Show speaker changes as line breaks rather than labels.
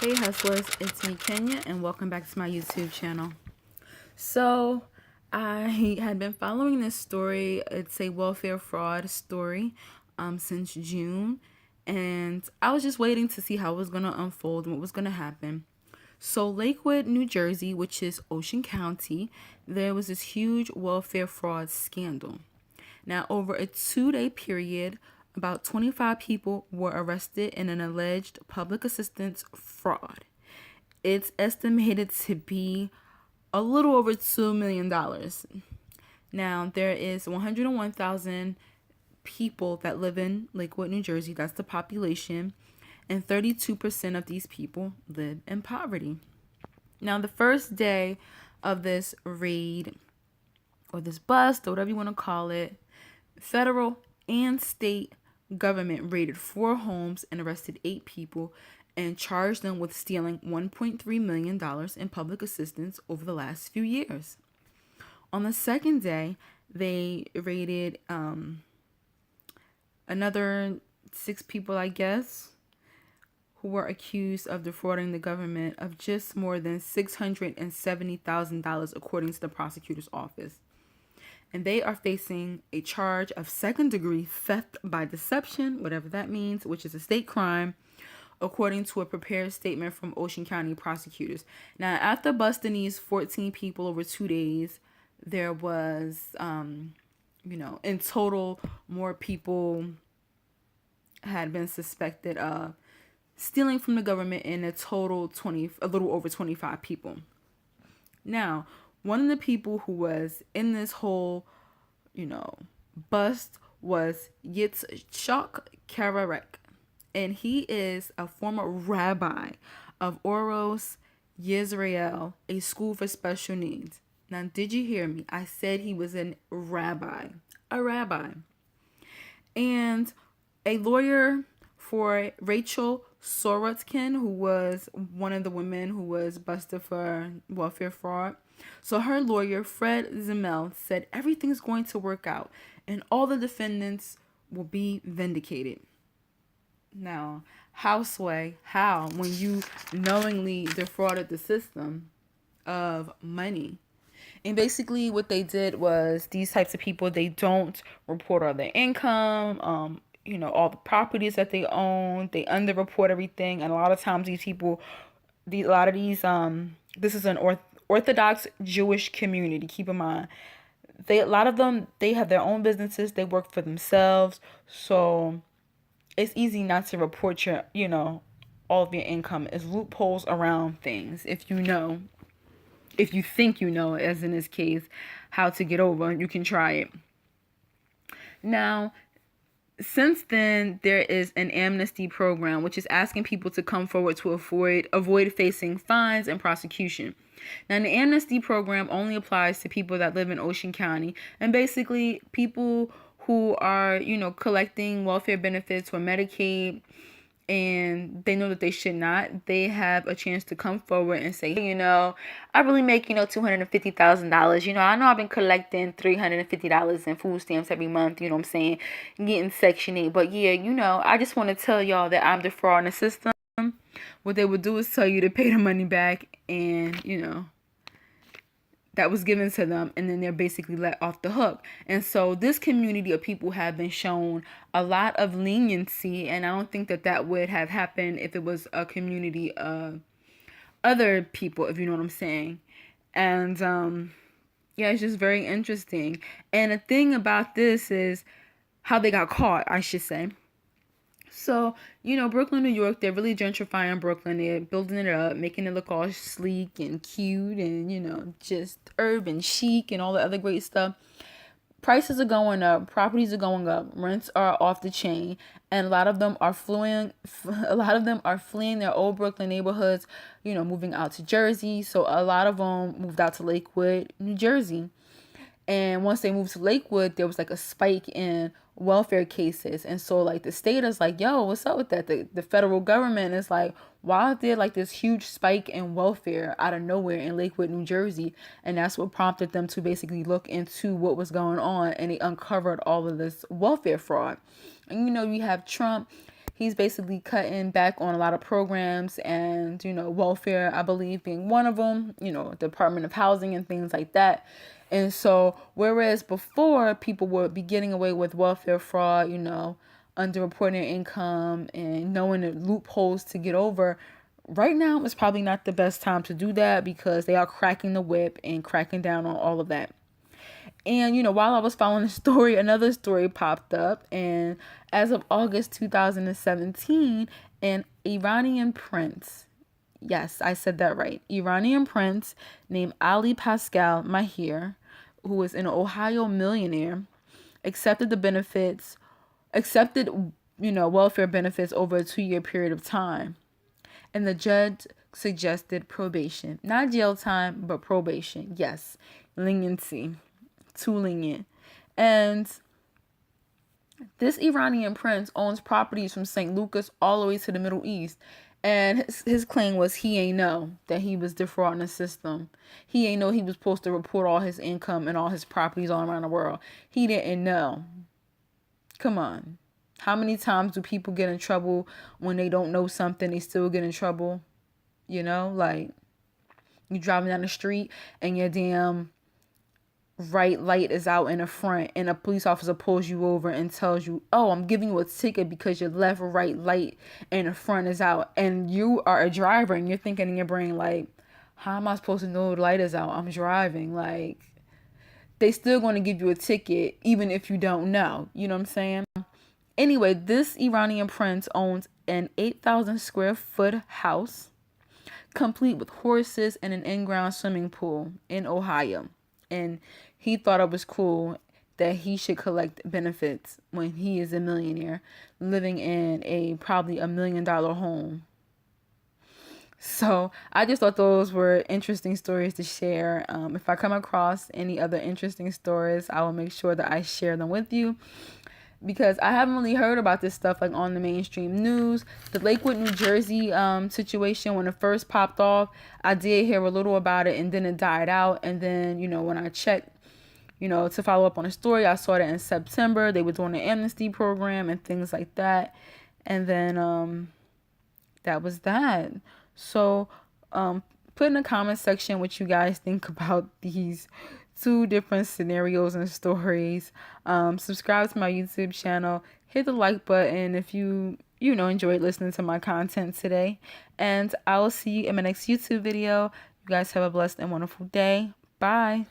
Hey hustlers, it's me Kenya and welcome back to my YouTube channel. So I had been following this story. It's a welfare fraud story since June, and I was just waiting to see how it was going to unfold and what was going to happen. So Lakewood, New Jersey, which is Ocean County, there was this huge welfare fraud scandal. Now, over a 2-day period, about 25 people were arrested in an alleged public assistance fraud. It's estimated to be a little over $2 million. Now, there is 101,000 people that live in Lakewood, New Jersey. That's the population. And 32% of these people live in poverty. Now, the first day of this raid, or this bust, or whatever you want to call it, federal and state government raided 4 homes and arrested 8 people and charged them with stealing $1.3 million in public assistance over the last few years. On the second day, they raided another 6 people, I guess, who were accused of defrauding the government of just more than $670,000, according to the prosecutor's office. And they are facing a charge of second-degree theft by deception, whatever that means, which is a state crime, according to a prepared statement from Ocean County prosecutors. Now, after busting these 14 people over 2 days, there was, in total, more people had been suspected of stealing from the government, in a little over 25 people. Now, one of the people who was in this whole, bust was Yitzchak Kararek. And he is a former rabbi of Oros Yisrael, a school for special needs. Now, did you hear me? I said he was a rabbi. And a lawyer for Rachel Sorotkin, who was one of the women who was busted for welfare fraud. So her lawyer, Fred Zimmel, said everything's going to work out and all the defendants will be vindicated. Now, how when you knowingly defrauded the system of money? And basically what they did was, these types of people, they don't report all their income, all the properties that they own. They underreport everything. And a lot of times this is an Orthodox Jewish community, keep in mind. A lot of them, they have their own businesses. They work for themselves. So it's easy not to report all of your income. As loopholes around things. If you think as in this case, how to get over, you can try it. Now, since then, there is an amnesty program, which is asking people to come forward to avoid facing fines and prosecution. Now, the amnesty program only applies to people that live in Ocean County, and basically people who are, collecting welfare benefits or Medicaid, and they know that they should not. They have a chance to come forward and say, I really make, $250,000. I know I've been collecting $350 in food stamps every month, what I'm saying, getting Section 8. But yeah, I just want to tell y'all that I'm defrauding the system. What they would do is tell you to pay the money back, and, that was given to them, and then they're basically let off the hook. And so this community of people have been shown a lot of leniency, and I don't think that would have happened if it was a community of other people, if you know what I'm saying. And it's just very interesting. And the thing about this is how they got caught, I should say. So, Brooklyn, New York, they're really gentrifying Brooklyn. They're building it up, making it look all sleek and cute and, just urban chic and all the other great stuff. Prices are going up, properties are going up, rents are off the chain, and a lot of them are fleeing their old Brooklyn neighborhoods, moving out to Jersey. So a lot of them moved out to Lakewood, New Jersey. And once they moved to Lakewood, there was like a spike in welfare cases. And so like the state is like, yo, what's up with that? The federal government is like, why is there like this huge spike in welfare out of nowhere in Lakewood, New Jersey? And that's what prompted them to basically look into what was going on. And they uncovered all of this welfare fraud. And you have Trump. he's basically cutting back on a lot of programs and, welfare, I believe, being one of them, Department of Housing and things like that. And so, whereas before people would be getting away with welfare fraud, underreporting their income and knowing the loopholes to get over, right now is probably not the best time to do that because they are cracking the whip and cracking down on all of that. And, while I was following the story, another story popped up. And as of August 2017, an Iranian prince, yes, I said that right, Iranian prince named Ali Pascal Mahir, who is an Ohio millionaire, accepted the benefits, welfare benefits over a 2-year period of time. And the judge suggested probation. Not jail time, but probation. Yes, leniency. Too lenient. And this Iranian prince owns properties from St. Lucas all the way to the Middle East. And his claim was he ain't know that he was defrauding the system. He ain't know he was supposed to report all his income and all his properties all around the world. He didn't know. Come on. How many times do people get in trouble when they don't know something, they still get in trouble? Like you driving down the street and your damn right light is out in the front and a police officer pulls you over and tells you, oh, I'm giving you a ticket because your left or right light in the front is out. And you are a driver and you're thinking in your brain, like, how am I supposed to know the light is out? I'm driving. Like, they still going to give you a ticket even if you don't know. You know what I'm saying? Anyway, this Iranian prince owns an 8,000 square foot house complete with horses and an in-ground swimming pool in Ohio. And he thought it was cool that he should collect benefits when he is a millionaire living in a probably $1 million home. So I just thought those were interesting stories to share. If I come across any other interesting stories, I will make sure that I share them with you, because I haven't really heard about this stuff like on the mainstream news. The Lakewood, New Jersey situation, when it first popped off, I did hear a little about it and then it died out. And then, when I checked, to follow up on the story, I saw that in September they were doing an amnesty program and things like that. And then that was that. So put in the comment section what you guys think about these 2 different scenarios and stories. Subscribe to my YouTube channel. Hit the like button if you enjoyed listening to my content today. And I will see you in my next YouTube video. You guys have a blessed and wonderful day. Bye.